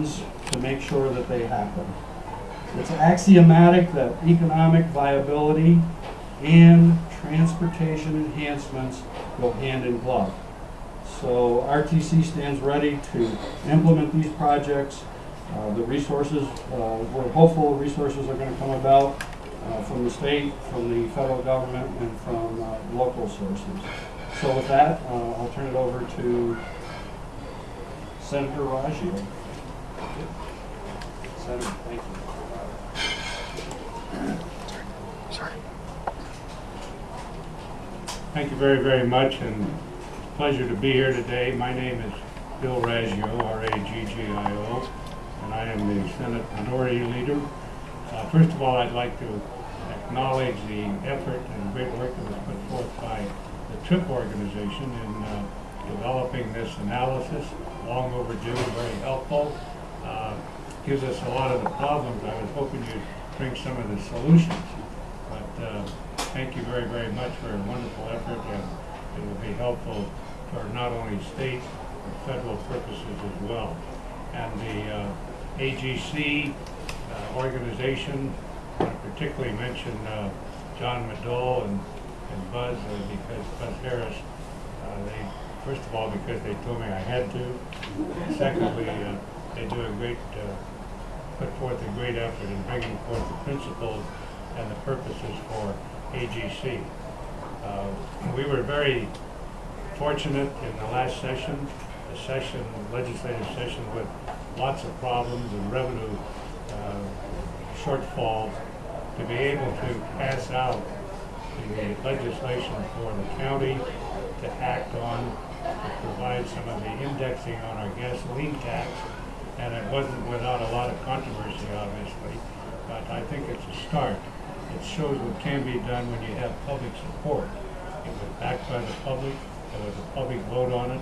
to make sure that they happen. It's axiomatic that economic viability and transportation enhancements go hand in glove. So RTC stands ready to implement these projects. The resources, we're hopeful resources are going to come about from the state, from the federal government, and from local sources. So with that, I'll turn it over to Senator Raggio. Senator, thank you. Sorry. Thank you very, very much, and pleasure to be here today. My name is Bill Raggio, R-A-G-G-I-O, and I am the Senate Minority Leader. First of all, I'd like to acknowledge the effort and great work that was put forth by the TRIP organization in developing this analysis. Long overdue, very helpful. Gives us a lot of the problems. I was hoping you'd bring some of the solutions. But thank you very, very much for a wonderful effort, and it will be helpful for not only state but federal purposes as well. And the AGC organization, I particularly mention John Medill and Buzz, because Buzz Harris, first of all, because they told me I had to. Secondly, they do put forth a great effort in bringing forth the principles and the purposes for AGC. We were very fortunate in the last session, legislative session, with lots of problems and revenue shortfalls, to be able to pass out the legislation for the county to act on, to provide some of the indexing on our gasoline tax. And it wasn't without a lot of controversy, obviously, but I think it's a start. It shows what can be done when you have public support. It was backed by the public, there was a public vote on it,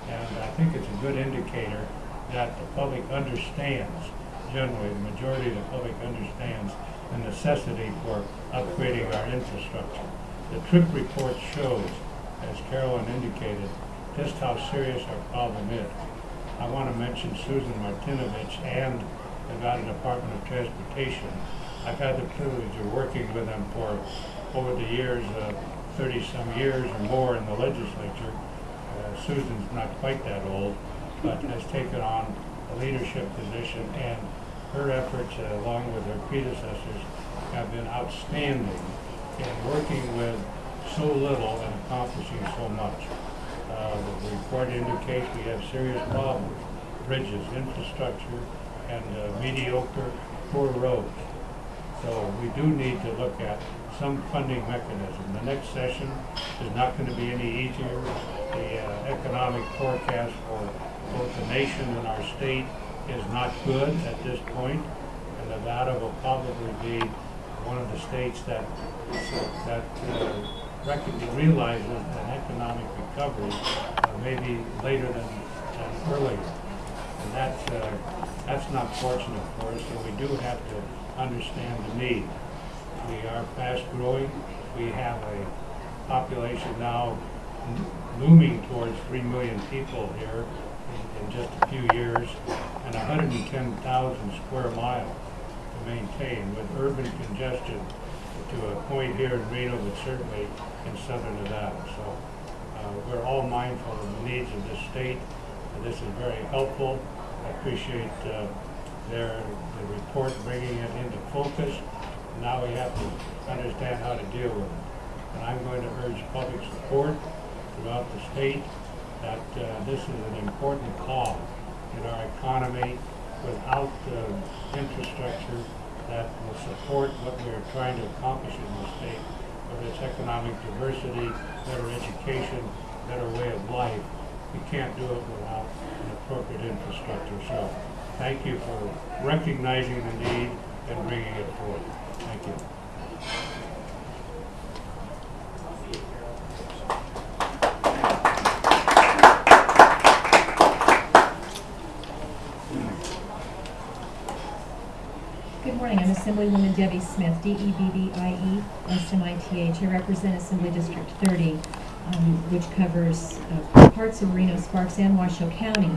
and I think it's a good indicator that the public understands, generally the majority of the public understands the necessity for upgrading our infrastructure. The TRIP report shows, as Carolyn indicated, just how serious our problem is. I want to mention Susan Martinovich and the Nevada Department of Transportation. I've had the privilege of working with them for over the years, 30-some years or more in the legislature. Susan's not quite that old, but has taken on a leadership position, and her efforts, along with her predecessors, have been outstanding in working with so little and accomplishing so much. The report indicates we have serious problems: bridges, infrastructure, and mediocre, poor roads. So we do need to look at some funding mechanism. The next session is not going to be any easier. The economic forecast for both the nation and our state is not good at this point, and Nevada will probably be one of the states that realizes an economic recovery maybe later than earlier. And that's not fortunate for us, so we do have to understand the need. We are fast growing. We have a population now looming towards 3 million people here in just a few years, and 110,000 square miles to maintain, with urban congestion to a point here in Reno, but certainly in southern Nevada. So we're all mindful of the needs of this state, and this is very helpful. I appreciate the report bringing it into focus. Now we have to understand how to deal with it. And I'm going to urge public support throughout the state that this is an important cause in our economy. Without infrastructure that will support what we're trying to accomplish in the state, whether it's economic diversity, better education, better way of life, we can't do it without an appropriate infrastructure. So thank you for recognizing the need and bringing it forward. Thank you. Good morning. I'm Assemblywoman Debbie Smith, D-E-B-B-I-E, S-M-I-T-H. I represent Assembly District 30, which covers parts of Reno, Sparks, and Washoe County.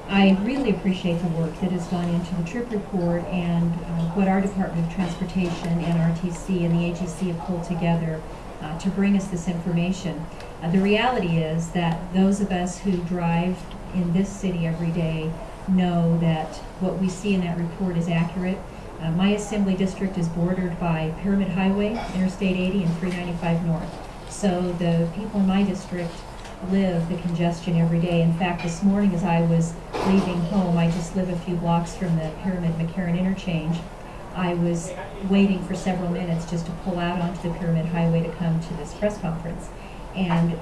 I really appreciate the work that has gone into the trip report and what our Department of Transportation, NRTC, and the AGC have pulled together to bring us this information. The reality is that those of us who drive in this city every day know that what we see in that report is accurate. My assembly district is bordered by Pyramid Highway, Interstate 80, and 395 North. So the people in my district live the congestion every day. In fact, this morning as I was leaving home, I just live a few blocks from the Pyramid McCarran interchange. I was waiting for several minutes just to pull out onto the Pyramid Highway to come to this press conference. And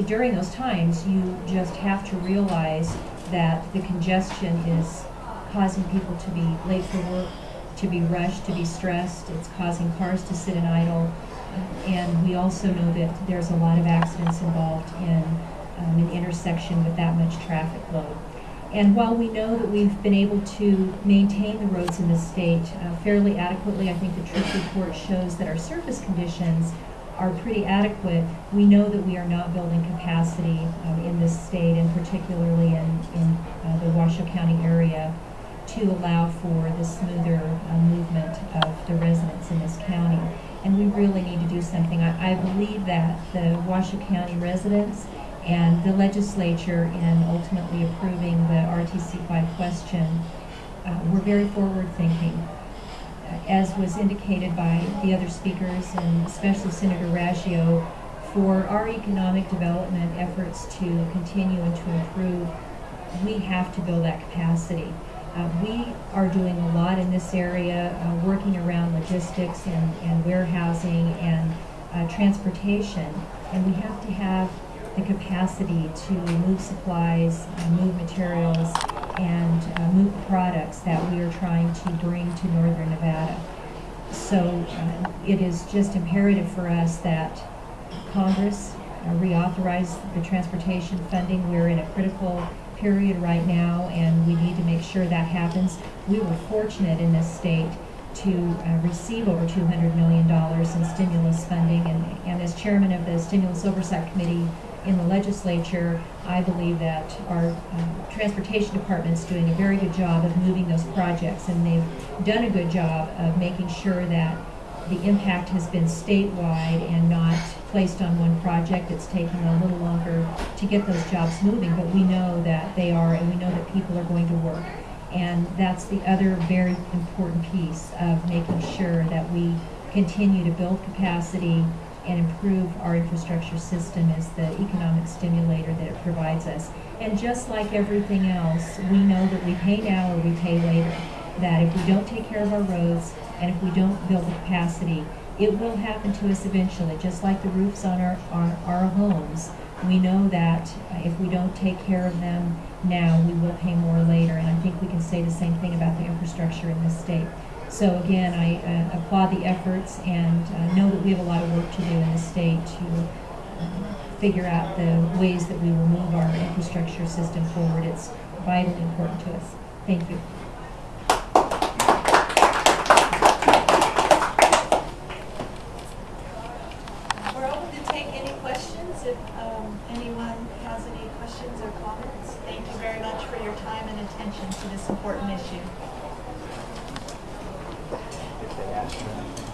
during those times, you just have to realize that the congestion is causing people to be late for work, to be rushed, to be stressed. It's causing cars to sit and idle. And we also know that there's a lot of accidents involved in an intersection with that much traffic load. And while we know that we've been able to maintain the roads in the state fairly adequately, I think the trip report shows that our surface conditions are pretty adequate. We know that we are not building capacity in this state, and particularly in the Washoe County area, to allow for the smoother movement of the residents in this county. And we really need to do something. I believe that the Washoe County residents and the legislature, in ultimately approving the RTC 5 question, were very forward-thinking. As was indicated by the other speakers, and especially Senator Raggio, for our economic development efforts to continue and to improve, we have to build that capacity. We are doing a lot in this area, working around logistics and warehousing and transportation, and we have to have the capacity to move supplies, move materials, and move products that we are trying to bring to northern Nevada. So it is just imperative for us that Congress reauthorize the transportation funding. We're in a critical period right now, and we need to make sure that happens. We were fortunate in this state to receive over $200 million in stimulus funding, and as chairman of the Stimulus Oversight Committee in the legislature, I believe that our transportation department is doing a very good job of moving those projects, and they've done a good job of making sure that the impact has been statewide and not placed on one project. It's taking a little longer to get those jobs moving, but we know that they are, and we know that people are going to work. And that's the other very important piece of making sure that we continue to build capacity and improve our infrastructure system, is the economic stimulator that it provides us. And just like everything else, we know that we pay now or we pay later. That if we don't take care of our roads and if we don't build the capacity, it will happen to us eventually, just like the roofs on our homes. We know that if we don't take care of them now, we will pay more later, and I think we can say the same thing about the infrastructure in this state. So again, I applaud the efforts and know that we have a lot of work to do in the state to figure out the ways that we will move our infrastructure system forward. It's vitally important to us. Thank you. We're open to take any questions if anyone has any questions or comments. Thank you very much for your time and attention to this important issue. If they ask for anything.